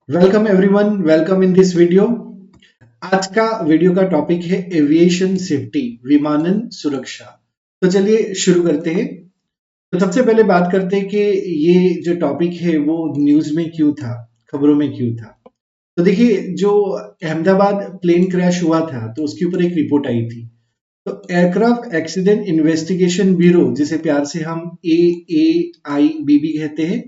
Welcome everyone, welcome in this video. आज का video का टॉपिक है एविएशन सेफ्टी, विमानन सुरक्षा। तो चलिए शुरू करते हैं। तो सबसे पहले बात करते हैं कि ये जो टॉपिक है वो न्यूज में क्यों था, खबरों में क्यों था। तो देखिए, जो अहमदाबाद प्लेन क्रैश हुआ था तो उसके ऊपर एक रिपोर्ट आई थी। तो एयरक्राफ्ट एक्सीडेंट इन्वेस्टिगेशन ब्यूरो, जिसे प्यार से हम AAIBB कहते हैं,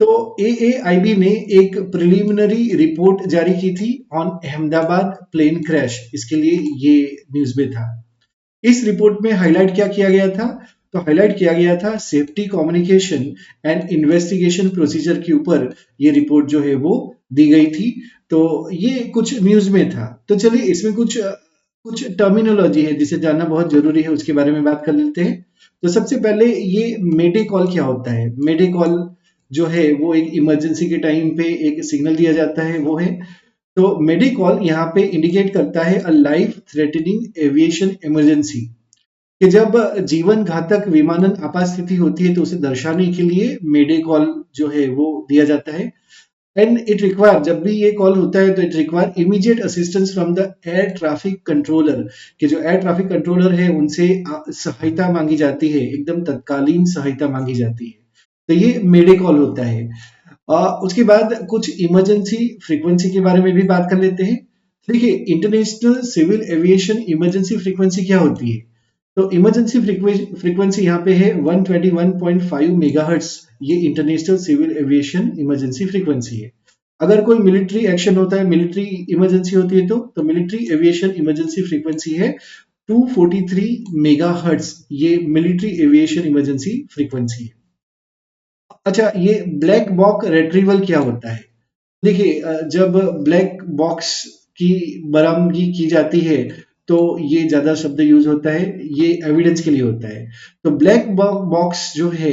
तो AAIB ने एक प्रिलिमिनरी रिपोर्ट जारी की थी ऑन अहमदाबाद प्लेन क्रैश। इसके लिए ये न्यूज में था। इस रिपोर्ट में हाईलाइट क्या किया गया था? तो हाईलाइट किया गया था safety communication and investigation procedure के ऊपर ये रिपोर्ट जो है वो दी गई थी। तो ये कुछ न्यूज में था। तो चलिए, इसमें कुछ कुछ टर्मिनोलॉजी है जिसे जानना बहुत जरूरी है, उसके बारे में बात कर लेते हैं। तो सबसे पहले, ये मेडे कॉल क्या होता है? मेडे कॉल जो है वो एक इमरजेंसी के टाइम पे एक सिग्नल दिया जाता है, वो है। तो मेडे कॉल यहाँ पे इंडिकेट करता है a life threatening aviation emergency, कि जब जीवन घातक विमानन आपात स्थिति होती है तो उसे दर्शाने के लिए मेडे कॉल जो है वो दिया जाता है। एंड इट रिक्वायर, जब भी ये कॉल होता है तो it require immediate assistance from the air traffic controller, कि जो एयर ट्रैफिक कंट्रोलर है उनसे सहायता मांगी जाती है, एकदम तत्कालीन सहायता मांगी जाती है। तो ये मेडे कॉल होता है। उसके बाद कुछ इमरजेंसी फ्रीक्वेंसी के बारे में भी बात कर लेते हैं। देखिए, international civil aviation emergency frequency क्या होती है? तो इमरजेंसी फ्रीक्वेंसी यहाँ पे है 121.5 मेगाहर्ट्ज। ये international civil aviation emergency frequency है। अगर कोई मिलिट्री एक्शन होता है, मिलिट्री इमरजेंसी होती है, तो मिलिट्री एविएशन इमरजेंसी फ्रीक्वेंसी है 243 मेगाहर्ट्ज। ये मिलिट्री एविएशन इमरजेंसी फ्रीक्वेंसी है। अच्छा, ये ब्लैक बॉक्स रिट्रीवल क्या होता है? देखिए, जब ब्लैक बॉक्स की बरामदगी की जाती है तो ये ज्यादा शब्द यूज होता है, ये एविडेंस के लिए होता है। तो ब्लैक बॉक्स जो है,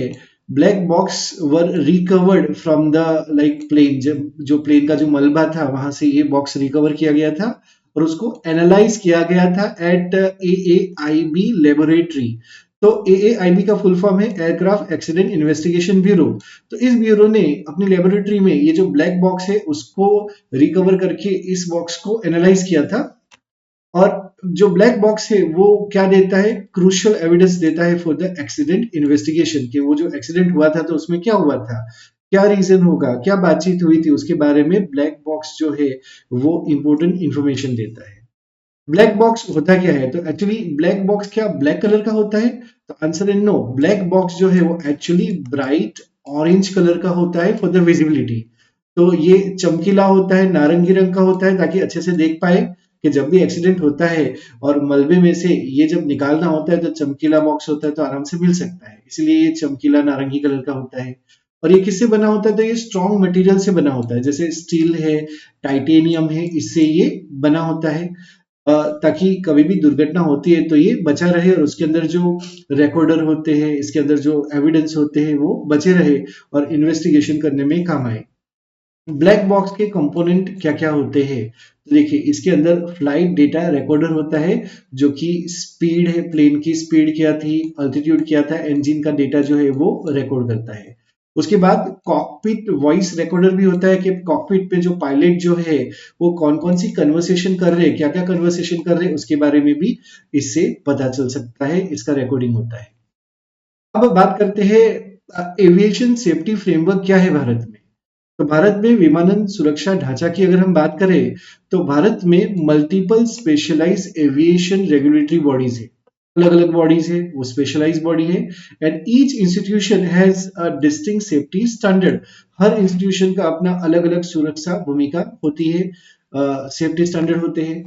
black box were recovered from the like plane. जब जो प्लेन का जो मलबा था वहां से ये बॉक्स रिकवर किया गया था और उसको एनालाइज किया गया था एट AAIB लेबोरेटरी। तो AAIB का फुल फॉर्म है एयरक्राफ्ट एक्सीडेंट इन्वेस्टिगेशन ब्यूरो। तो इस ब्यूरो ने अपनी लेबोरेटरी में ये जो ब्लैक बॉक्स है उसको रिकवर करके इस बॉक्स को एनालाइज किया था। और जो ब्लैक बॉक्स है वो क्या देता है? क्रूशियल एविडेंस देता है फॉर द एक्सीडेंट इन्वेस्टिगेशन, कि वो जो एक्सीडेंट हुआ था तो उसमें क्या हुआ था, क्या रीजन होगा, क्या बातचीत हुई थी, उसके बारे में ब्लैक बॉक्स जो है वो इंपॉर्टेंट इंफॉर्मेशन देता है। ब्लैक बॉक्स होता क्या है? तो एक्चुअली ब्लैक बॉक्स क्या ब्लैक कलर का होता है? तो आंसर है नो। ब्लैक बॉक्स जो है वो एक्चुअली ब्राइट ऑरेंज कलर का होता है फॉर द विजिबिलिटी। तो ये चमकीला होता है, नारंगी रंग का होता है, ताकि अच्छे से देख पाए कि जब भी एक्सीडेंट होता है और मलबे में से ये जब निकालना होता है तो चमकीला बॉक्स होता है तो आराम से मिल सकता है, इसलिए ये चमकीला नारंगी कलर का होता है। और ये किससे बना होता है? तो ये स्ट्रॉन्ग मटेरियल से बना होता है, जैसे स्टील है, टाइटेनियम है, इससे ये बना होता है। ताकि कभी भी दुर्घटना होती है तो ये बचा रहे और उसके अंदर जो रिकॉर्डर होते हैं, इसके अंदर जो एविडेंस होते हैं वो बचे रहे और इन्वेस्टिगेशन करने में काम आए। ब्लैक बॉक्स के कंपोनेंट क्या क्या होते हैं? तो देखिए, इसके अंदर फ्लाइट डेटा रिकॉर्डर होता है, जो कि स्पीड है, प्लेन की स्पीड क्या थी, अल्टीट्यूड क्या था, इंजन का डेटा जो है वो रिकॉर्ड करता है। उसके बाद कॉकपिट वॉइस रिकॉर्डर भी होता है, कि कॉकपिट पे जो पायलट जो है वो कौन कौन सी कन्वर्सेशन कर रहे हैं, क्या क्या कन्वर्सेशन कर रहे हैं, उसके बारे में भी इससे पता चल सकता है, इसका रिकॉर्डिंग होता है। अब बात करते हैं एविएशन सेफ्टी फ्रेमवर्क क्या है भारत में। तो भारत में विमानन सुरक्षा ढांचा की अगर हम बात करें तो भारत में multiple specialize aviation regulatory bodies है। अलग अलग बॉडीज है, वो स्पेशलाइज बॉडी है। And each institution has a distinct safety standard. हर इंस्टीट्यूशन का अपना अलग अलग सुरक्षा भूमिका होती है, सेफ्टी स्टैंडर्ड होते हैं।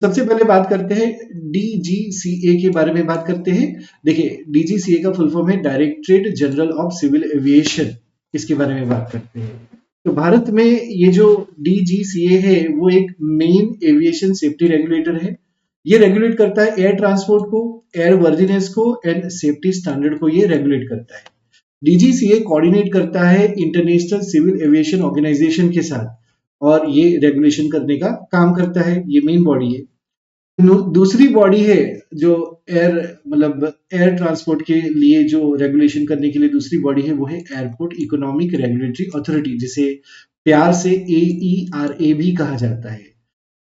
सबसे पहले बात करते हैं DGCA के बारे में बात करते हैं। देखिए, DGCA का फुल फॉर्म है directorate general of civil aviation. इसके बारे में बात करते हैं। तो भारत में ये जो DGCA है वो एक मेन एविएशन सेफ्टी रेगुलेटर है। ये रेगुलेट करता है एयर ट्रांसपोर्ट को, एयर वर्दिनेस को एंड सेफ्टी स्टैंडर्ड को ये रेगुलेट करता है। DGCA कोऑर्डिनेट करता है इंटरनेशनल सिविल एविएशन ऑर्गेनाइजेशन के साथ और ये रेगुलेशन करने का काम करता है, ये मेन बॉडी है। दूसरी बॉडी है जो एयर मतलब एयर ट्रांसपोर्ट के लिए जो रेगुलेशन करने के लिए दूसरी बॉडी है वो है एयरपोर्ट इकोनॉमिक रेगुलेटरी अथॉरिटी, जिसे प्यार से AERA भी कहा जाता है।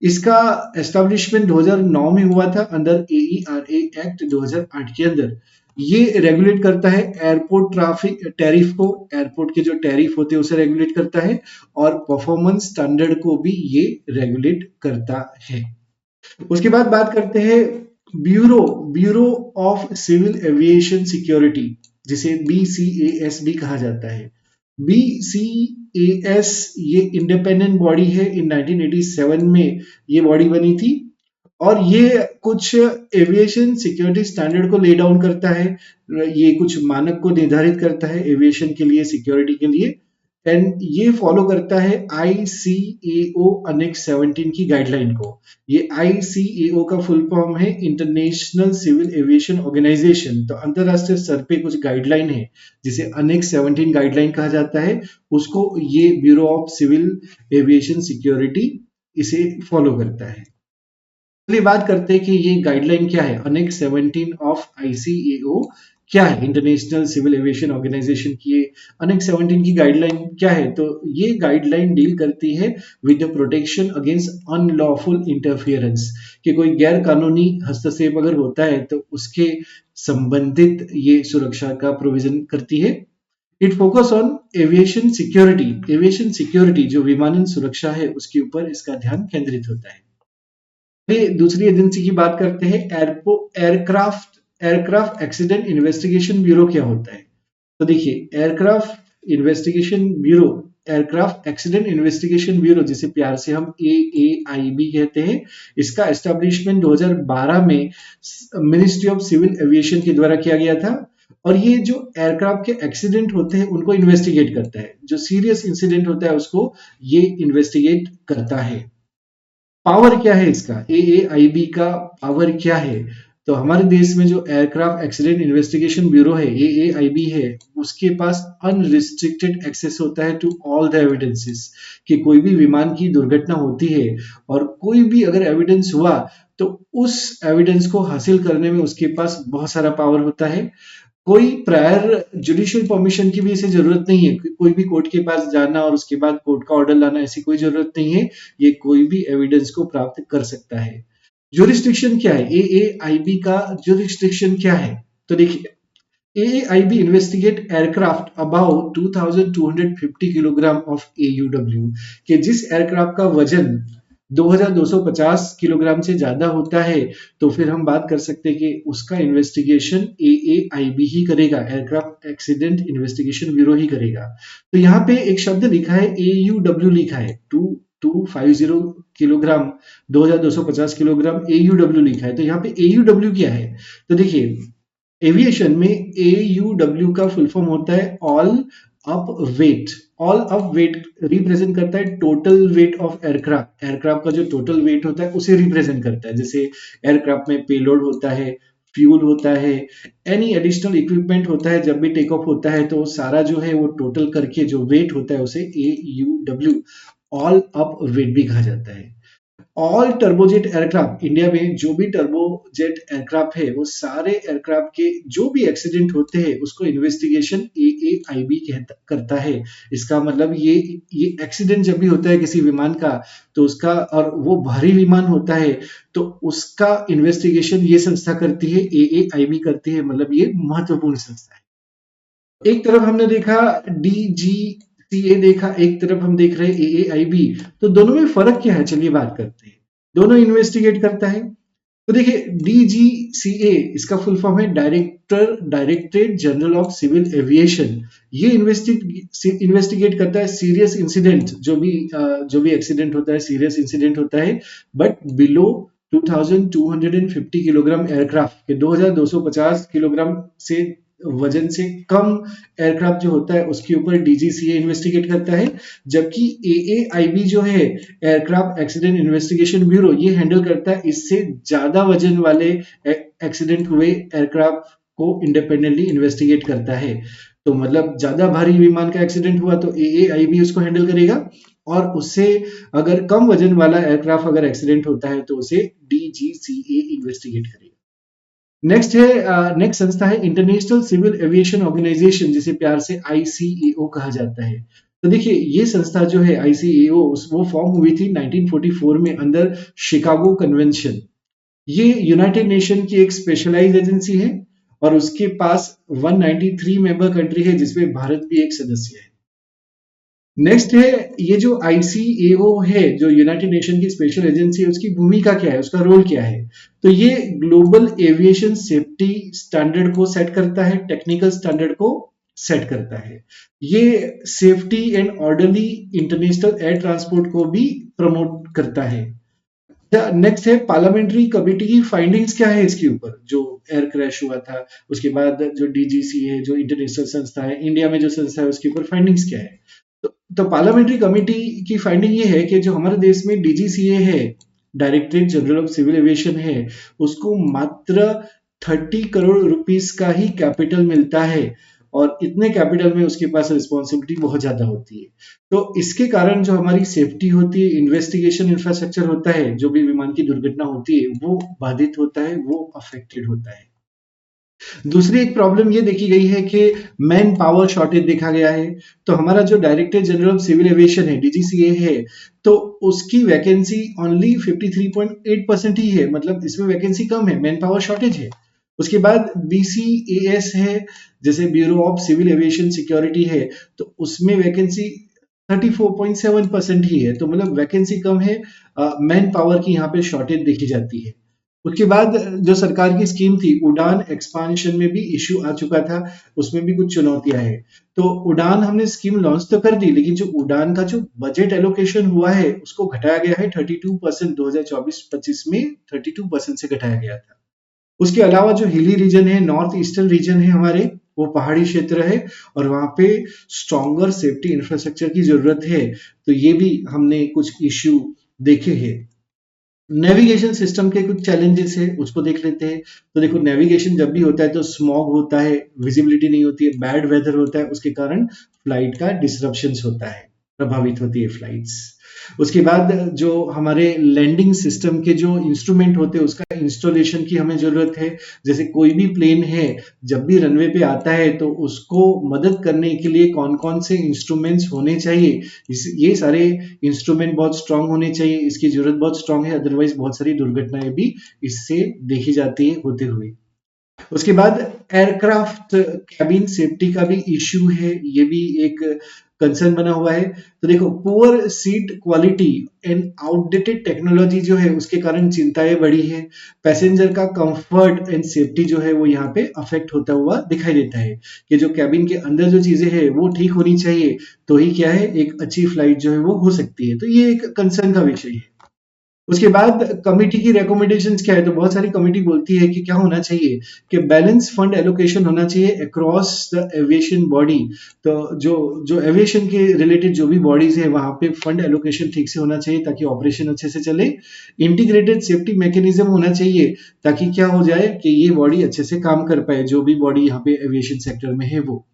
इसका एस्टेब्लिशमेंट 2009 में हुआ था अंडर AERA एक्ट 2008 के अंदर। ये रेगुलेट करता है एयरपोर्ट ट्रैफिक टैरिफ को, एयरपोर्ट के जो टैरिफ होते हैं उसे रेगुलेट करता है, और परफॉर्मेंस स्टैंडर्ड को भी ये रेगुलेट करता है। उसके बाद बात करते हैं bureau bureau of civil aviation security, जिसे BCAS भी कहा जाता है। BCAS ये इंडिपेंडेंट बॉडी है, इन 1987 में ये बॉडी बनी थी, और ये कुछ एविएशन सिक्योरिटी स्टैंडर्ड को ले डाउन करता है, ये कुछ मानक को निर्धारित करता है एविएशन के लिए, सिक्योरिटी के लिए, एंड ये फॉलो करता है ICAO अनेक्स 17 की गाइडलाइन को। ये ICAO का फुल फॉर्म है इंटरनेशनल सिविल एविएशन ऑर्गेनाइजेशन। तो अंतरराष्ट्रीय स्तर पे कुछ गाइडलाइन है जिसे अनेक्स 17 गाइडलाइन कहा जाता है, उसको ये bureau of civil aviation security इसे फॉलो करता है। चलिए बात करते हैं कि ये गाइडलाइन क्या है, अनेक्स 17 ऑफ ICAO क्या है, इंटरनेशनल सिविल एविएशन ऑर्गेनाइजेशन की ये अनेक्स 17 की गाइडलाइन क्या है। तो ये गाइडलाइन डील करती है with the protection against unlawful interference, कि कोई गैर कानूनी हस्तक्षेप अगर होता है तो उसके संबंधित ये सुरक्षा का प्रोविजन करती है। It focus on aviation security जो विमानन सुरक्षा है उसके ऊपर इसका ध्यान केंद्रित होता है। दूसरी एजेंसी की बात करते हैं, एयरक्राफ्ट एक्सीडेंट इन्वेस्टिगेशन ब्यूरो क्या होता है। तो देखिए एयरक्राफ्ट एक्सीडेंट इन्वेस्टिगेशन ब्यूरो, जिसे प्यार से हम AAIB कहते हैं, इसका एस्टेब्लिशमेंट 2012 में मिनिस्ट्री ऑफ सिविल एविएशन के द्वारा किया गया था, और ये जो एयरक्राफ्ट के एक्सीडेंट होते हैं उनको इन्वेस्टिगेट करता है, जो सीरियस इंसिडेंट होता है उसको ये इन्वेस्टिगेट करता है। पावर क्या है इसका, AAIB का पावर क्या है। तो हमारे देश में जो एयरक्राफ्ट एक्सीडेंट इन्वेस्टिगेशन ब्यूरो है, AAIB है, उसके पास अनरिस्ट्रिक्टेड एक्सेस होता है टू ऑल द एविडेंसेस, कि कोई भी विमान की दुर्घटना होती है और कोई भी अगर एविडेंस हुआ तो उस एविडेंस को हासिल करने में उसके पास बहुत सारा पावर होता है। कोई प्रायर जुडिशियल परमिशन की भी इसे जरूरत नहीं है, कोई भी कोर्ट के पास जाना और उसके बाद कोर्ट का ऑर्डर लाना, ऐसी कोई जरूरत नहीं है, ये कोई भी एविडेंस को प्राप्त कर सकता है। ज्यूरिस्डिक्शन क्या है, AAIB का ज्यूरिस्डिक्शन क्या है। तो देखिए AAIB investigate aircraft about 2250 kilogram of AUW, कि जिस एयरक्राफ्ट का वजन 2250 किलोग्राम से ज्यादा होता है तो फिर हम बात कर सकते हैं कि उसका इन्वेस्टिगेशन AAIB ही करेगा, एयरक्राफ्ट एक्सीडेंट इन्वेस्टिगेशन ब्यूरो ही करेगा। तो यहाँ पे एक शब्द लिखा है AUW, लिखा है 2250 किलोग्राम, 2250 किलोग्राम AUW लिखा है। तो यहाँ पे AUW क्या है, तो देखिए एविएशन में AUW का फुल फॉर्म होता है all up weight. All up weight represent करता है total weight of aircraft, aircraft का जो टोटल वेट होता है उसे रिप्रेजेंट करता है। जैसे एयरक्राफ्ट में पेलोड होता है, फ्यूल होता है, एनी एडिशनल इक्विपमेंट होता है, जब भी टेक ऑफ होता है तो सारा जो है वो टोटल करके जो वेट होता है उसे AUW ऑल अप वेट भी कहा जाता है। ऑल टर्बोजेट एयरक्राफ्ट, इंडिया में जो भी टर्बोजेट एयरक्राफ्ट है वो सारे एयरक्राफ्ट के जो भी एक्सीडेंट होते हैं उसको इन्वेस्टिगेशन AAIB करता है। इसका मतलब ये एक्सीडेंट जब भी होता है किसी विमान का तो उसका, और वो भारी विमान होता है तो उसका इन्वेस्टिगेशन ये संस्था करती है, AAIB करती है, मतलब ये महत्वपूर्ण संस्था है। एक तरफ हमने देखा DGCA देखा, एक तरफ हम देख रहे हैं AAIB। तो दोनों में फर्क क्या है, चलिए बात करते हैं। दोनों इन्वेस्टिगेट करता है। तो देखिए DGCA इसका फुल फॉर्म है directorate general of civil aviation. ये इन्वेस्टिगेट करता है सीरियस इंसिडेंट, जो भी एक्सीडेंट होता है सीरियस इंसिडेंट होता है, बट बिलो 2250 किलोग्राम एयरक्राफ्ट के 2250 किलोग्राम से वजन से कम एयरक्राफ्ट जो होता है उसके ऊपर DGCA इन्वेस्टिगेट करता है। जबकि AAIB जो है एयरक्राफ्ट एक्सीडेंट इन्वेस्टिगेशन ब्यूरो, ये हैंडल करता है इससे ज्यादा वजन वाले एक्सीडेंट हुए एयरक्राफ्ट को इंडिपेंडेंटली इन्वेस्टिगेट करता है। तो मतलब ज्यादा भारी विमान का एक्सीडेंट हुआ तो AAIB उसको हैंडल करेगा, और उससे अगर कम वजन वाला एयरक्राफ्ट अगर एक्सीडेंट होता है तो उसे DGCA इन्वेस्टिगेट करेगा। नेक्स्ट संस्था है इंटरनेशनल सिविल एविएशन ऑर्गेनाइजेशन, जिसे प्यार से ICAO कहा जाता है। तो देखिए ये संस्था जो है ICAO वो फॉर्म हुई थी 1944 में अंडर शिकागो कन्वेंशन। ये यूनाइटेड नेशन की एक स्पेशलाइज्ड एजेंसी है और उसके पास 193 मेंबर कंट्री है जिसमें भारत भी एक सदस्य है। नेक्स्ट है ये जो ICAO है जो यूनाइटेड नेशन की स्पेशल एजेंसी है उसकी भूमिका क्या है, उसका रोल क्या है। तो ये ग्लोबल एविएशन सेफ्टी स्टैंडर्ड को सेट करता है, टेक्निकल स्टैंडर्ड को सेट करता है। ये safety and orderly international air transport को भी प्रमोट करता है। नेक्स्ट है पार्लियामेंट्री कमेटी की फाइंडिंग्स क्या है इसके ऊपर, जो एयर क्रैश हुआ था उसके बाद जो DGC है जो इंटरनेशनल संस्था है, इंडिया में जो संस्था है उसके ऊपर फाइंडिंग्स क्या है। तो पार्लियामेंट्री कमेटी की फाइंडिंग ये है कि जो हमारे देश में DGCA है, directorate general of civil aviation है, उसको मात्र 30 करोड़ रुपीस का ही कैपिटल मिलता है और इतने कैपिटल में उसके पास रिस्पॉन्सिबिलिटी बहुत ज्यादा होती है। तो इसके कारण जो हमारी सेफ्टी होती है, इन्वेस्टिगेशन इंफ्रास्ट्रक्चर होता है, जो भी विमान की दुर्घटना होती है वो बाधित होता है, वो अफेक्टेड होता है। दूसरी एक प्रॉब्लम ये देखी गई है कि मैन पावर शॉर्टेज देखा गया है। तो हमारा जो director general of civil aviation है DGCA है, तो उसकी वैकेंसी ओनली 53.8% ही है, मतलब इसमें वैकेंसी कम है, मैन पावर शॉर्टेज है। उसके बाद BCAS है, जैसे bureau of civil aviation security है, तो उसमें वैकेंसी 34.7% ही है, तो मतलब वैकेंसी कम है, मैन पावर की यहाँ पे शॉर्टेज देखी जाती है। उसके बाद जो सरकार की स्कीम थी उड़ान एक्सपांशन में भी इश्यू आ चुका था, उसमें भी कुछ चुनौतियां हैं। तो उड़ान हमने स्कीम लॉन्च तो कर दी, लेकिन जो उड़ान का जो बजट एलोकेशन हुआ है उसको घटाया गया है 32%, 2024-25 में 32% से घटाया गया था। उसके अलावा जो हिली रीजन है, नॉर्थ ईस्टर्न रीजन है हमारे, वो पहाड़ी क्षेत्र है और वहां पे स्ट्रॉन्गर सेफ्टी इंफ्रास्ट्रक्चर की जरूरत है। तो ये भी हमने कुछ इश्यू देखे हैं। नेविगेशन सिस्टम के कुछ चैलेंजेस है, उसको देख लेते हैं। तो देखो नेविगेशन जब भी होता है तो स्मॉग होता है, विजिबिलिटी नहीं होती है, बैड वेदर होता है, उसके कारण फ्लाइट का डिसरप्शंस होता है, प्रभावित होती है फ्लाइट्स। उसके बाद जो हमारे लैंडिंग सिस्टम के जो इंस्ट्रूमेंट होते हैं उसका इंस्टॉलेशन की हमें जरूरत है। जैसे कोई भी प्लेन है जब भी रनवे पे आता है तो उसको मदद करने के लिए कौन कौन से इंस्ट्रूमेंट्स होने चाहिए, ये सारे इंस्ट्रूमेंट बहुत स्ट्रांग होने चाहिए, इसकी जरूरत बहुत स्ट्रांग है, अदरवाइज बहुत सारी दुर्घटनाएं भी इससे देखी जाती है होते हुए। उसके बाद एयरक्राफ्ट कैबिन सेफ्टी का भी इश्यू है, ये भी एक कंसर्न बना हुआ है। तो देखो poor seat quality and outdated technology जो है उसके कारण चिंताएं बढ़ी है। पैसेंजर का कंफर्ट एंड सेफ्टी जो है वो यहाँ पे अफेक्ट होता हुआ दिखाई देता है कि जो कैबिन के अंदर जो चीजें है वो ठीक होनी चाहिए, तो ही क्या है एक अच्छी फ्लाइट जो है वो हो सकती है। तो ये एक कंसर्न का विषय है। उसके बाद कमिटी की रिकमेंडेशंस क्या है, तो बहुत सारी कमिटी बोलती है कि क्या होना चाहिए कि बैलेंस फंड एलोकेशन होना चाहिए अक्रॉस द एविएशन बॉडी। तो जो जो एविएशन के रिलेटेड जो भी बॉडीज है वहां पे फंड एलोकेशन ठीक से होना चाहिए ताकि ऑपरेशन अच्छे से चले। इंटीग्रेटेड सेफ्टी मैकेनिज्म होना चाहिए ताकि क्या हो जाए कि ये बॉडी अच्छे से काम कर पाए, जो भी बॉडी यहाँ पे एविएशन सेक्टर में है वो।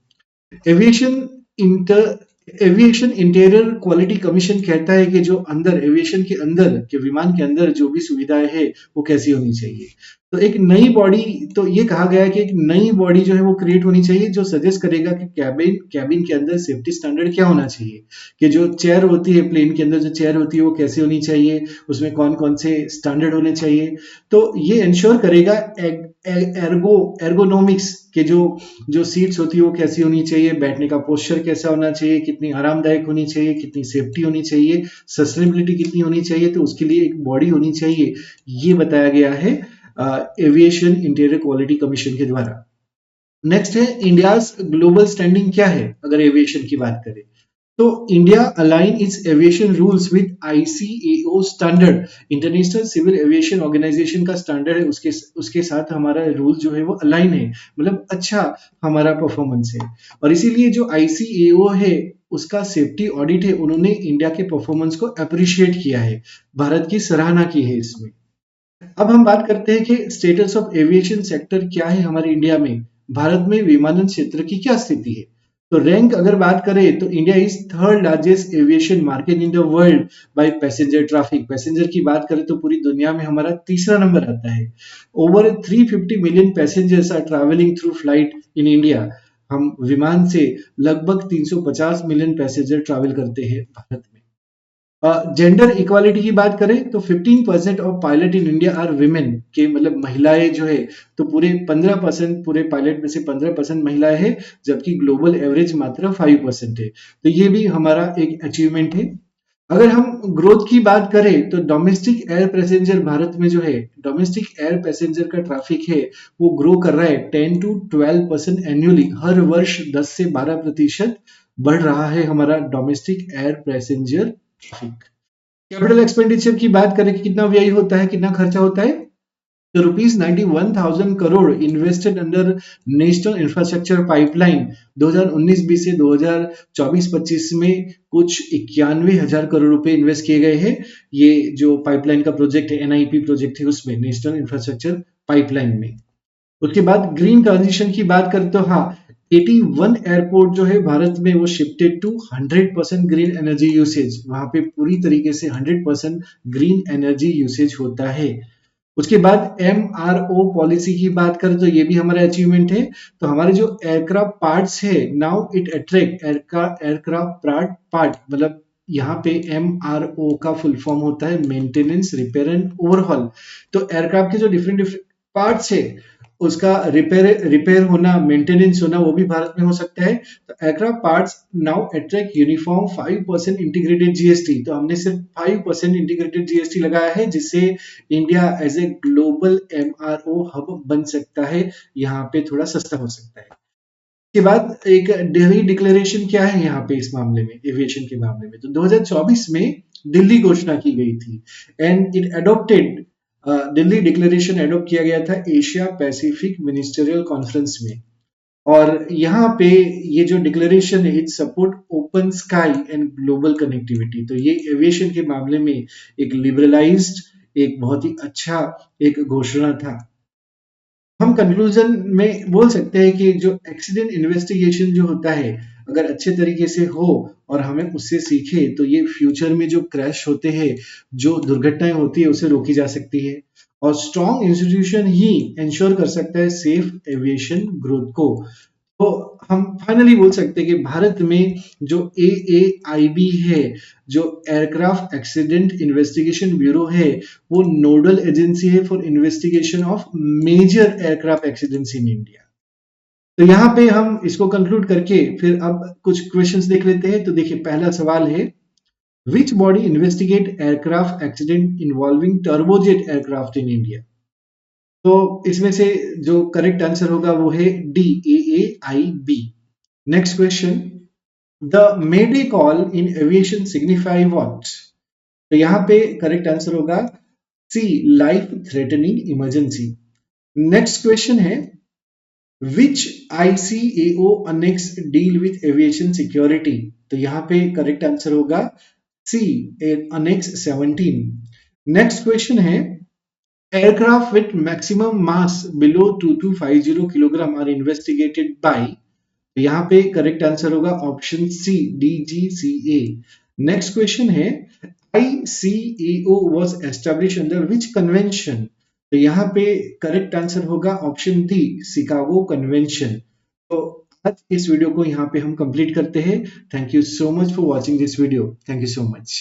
Aviation inter aviation interior quality commission कहता है कि जो अंदर एविएशन के अंदर के विमान के अंदर जो भी सुविधाएं है वो कैसी होनी चाहिए। तो एक नई बॉडी, तो ये कहा गया है कि एक नई बॉडी जो है वो क्रिएट होनी चाहिए जो सजेस्ट करेगा कि कैबिन कैबिन के अंदर सेफ्टी स्टैंडर्ड क्या होना चाहिए, कि जो चेयर होती है प्लेन के अंदर जो चेयर होती है वो कैसी होनी चाहिए, उसमें कौन कौन से स्टैंडर्ड होने चाहिए। तो ये इंश्योर करेगा एर्गोनॉमिक्स के जो जो सीट्स होती है वो कैसी होनी चाहिए, बैठने का पोस्चर कैसा होना चाहिए, कितनी आरामदायक होनी चाहिए, कितनी सेफ्टी होनी चाहिए, सस्टेनेबिलिटी कितनी होनी चाहिए, तो उसके लिए एक बॉडी होनी चाहिए, ये बताया गया है एविएशन इंटीरियर क्वालिटी कमीशन के द्वारा। नेक्स्ट है इंडिया ग्लोबल स्टैंडिंग क्या है अगर एविएशन की बात करें। तो India align its aviation rules with ICAO standard, international civil aviation organisation का स्टैंडर्ड है, उसके साथ हमारा रूल जो है वो अलाइन है, मतलब अच्छा हमारा परफॉर्मेंस है। और इसीलिए जो ICAO है उसका सेफ्टी ऑडिट है, उन्होंने इंडिया के परफॉर्मेंस को अप्रिशिएट किया है, भारत की सराहना की है इसमें। अब हम बात करते हैं कि स्टेटस ऑफ एविएशन सेक्टर क्या है हमारे इंडिया में, भारत में विमानन क्षेत्र की क्या स्थिति है। तो रैंक अगर बात करें तो India is third largest aviation market in the world by passenger traffic. Passenger की बात करें तो पूरी दुनिया में हमारा तीसरा नंबर आता है। Over 350 million passengers are travelling through flight in India. हम विमान से लगभग 350 मिलियन पैसेंजर ट्रैवल करते हैं भारत में। जेंडर इक्वालिटी की बात करें तो 15% of pilot in India are women, के मतलब महिलाएं जो है तो पूरे 15%, पूरे पायलट में से 15% महिलाएं हैं, जबकि ग्लोबल एवरेज मात्र 5% है। तो ये भी हमारा एक अचीवमेंट है। अगर हम ग्रोथ की बात करें तो डोमेस्टिक एयर पैसेंजर भारत में जो है, डोमेस्टिक एयर पैसेंजर का ट्रैफिक है वो ग्रो कर रहा है 10 to 12% एनुअली, हर वर्ष 10 से 12% बढ़ रहा है हमारा domestic air passenger traffic. Capital expenditure की बात करें कि कितना व्यय होता है, कितना खर्चा होता है, तो rupees 91,000 crore invested under national infrastructure pipeline 2019-20 से 2024-25 में कुछ 91,000 करोड़ रुपए इन्वेस्ट किए गए हैं। ये जो पाइपलाइन का प्रोजेक्ट है, एनआईपी प्रोजेक्ट है, उसमें नेशनल इंफ्रास्ट्रक्चर पाइपलाइन में। उसके बाद ग्रीन ट्रांजिशन की बात करें तो हाँ, 81 एयरपोर्ट जो है भारत में वो shifted to 100% green energy usage, वहां पे पूरी तरीके से 100% ग्रीन एनर्जी यूसेज होता है। उसके बाद MRO पॉलिसी की बात करें तो ये भी हमारा अचीवमेंट है। तो हमारे जो एयरक्राफ्ट पार्ट्स है, now it attract aircraft part, मतलब यहाँ पे MRO का फुल फॉर्म होता है मेंटेनेंस, रिपेयर एंड ओवरहॉल। तो एयरक्राफ्ट के जो डिफरेंट डिफरेंट पार्ट्स है उसका रिपेयर होना, मेंटेनेंस होना, वो भी भारत में हो सकता है। तो aircraft parts now attract uniform 5% integrated GST. तो हमने सिर्फ 5% इंटीग्रेटेड जीएसटी लगाया है, जिससे India as a global MRO hub बन सकता है, यहाँ पे थोड़ा सस्ता हो सकता है। के बाद एक दिल्ली डिक्लेरेशन क्या है यहाँ पे इस मामले में, एविएशन के मामले में, तो 2024 में दिल्ली घोषणा की गई थी and it adopted, Delhi declaration adopt किया गया था एशिया पैसिफिक मिनिस्टरियल कॉन्फ्रेंस में। और यहाँ पे ये जो डिक्लेरेशन है, it support open sky and global connectivity. तो ये एविएशन के मामले में एक लिबरलाइज्ड, एक बहुत ही अच्छा एक घोषणा था। हम कंक्लूजन में बोल सकते हैं कि जो एक्सीडेंट इन्वेस्टिगेशन जो होता है, अगर अच्छे तरीके से हो और हमें उससे सीखे तो ये फ्यूचर में जो क्रैश होते हैं, जो दुर्घटनाएं होती है, उसे रोकी जा सकती है। और स्ट्रॉन्ग इंस्टीट्यूशन ही इंश्योर कर सकता है सेफ एविएशन ग्रोथ को। तो हम फाइनली बोल सकते हैं कि भारत में जो AAIB है, जो एयरक्राफ्ट एक्सीडेंट इन्वेस्टिगेशन ब्यूरो है, वो नोडल एजेंसी है for investigation of major aircraft accidents in India. तो यहाँ पे हम इसको कंक्लूड करके फिर अब कुछ क्वेश्चंस देख लेते हैं। तो देखिए, पहला सवाल है, which body investigate aircraft accident involving turbojet aircraft in India? तो इसमें से जो करेक्ट आंसर होगा वो है D, AAIB। Next question, the mayday call in aviation signify what? तो यहाँ पे करेक्ट आंसर होगा C, life threatening emergency. Next question है, which ICAO annex deal with aviation security? तो यहाँ पे करेक्ट आंसर होगा सी, अनेक्स 17। नेक्स्ट क्वेश्चन है, aircraft with maximum mass below 2250 kilogram are investigated by? तो यहाँ पे करेक्ट आंसर होगा option C, DGCA। Next question है, ICAO was established under which convention? तो यहाँ पे करेक्ट आंसर होगा ऑप्शन डी, शिकागो कन्वेंशन। तो आज इस वीडियो को यहाँ पे हम कंप्लीट करते हैं। Thank you so much for watching this video. Thank you so much.